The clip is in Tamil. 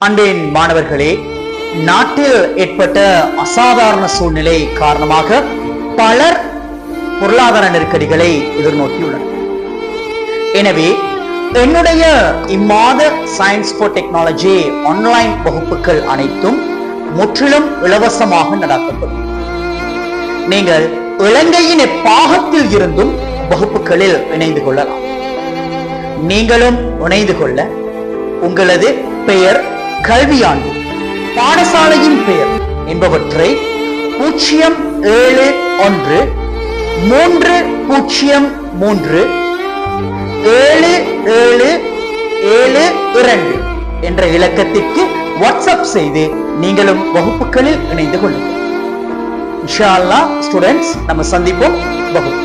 அன்பின் மாணவர்களே, நாட்டில் ஏற்பட்ட அசாதாரண சூழ்நிலை காரணமாக பலர் பொருளாதார நெருக்கடிகளை எதிர்நோக்கியுள்ளனர். எனவே என்னுடைய இம்மாத சயின்ஸ் ஃபார் டெக்னாலஜி ஆன்லைன் வகுப்புகள் அனைத்தும் முற்றிலும் இலவசமாக நடத்தப்படும். நீங்கள் இலங்கையின் எப்பாகத்தில் இருந்தும் வகுப்புகளில் இணைந்து கொள்ளலாம். நீங்களும் இணைந்து கொள்ள உங்களது பெயர், கல்வியாண்டு, பாடசாலையின் பெயர் என்பவற்றை 071303772 என்ற இலக்கத்திற்கு வாட்ஸ்அப் செய்து நீங்களும் வகுப்புகளில் இணைந்து கொள்ளுங்கள். இன்ஷா அல்லாஹ் ஸ்டூடெண்ட்ஸ், நம்ம சந்திப்போம் வகுப்பு.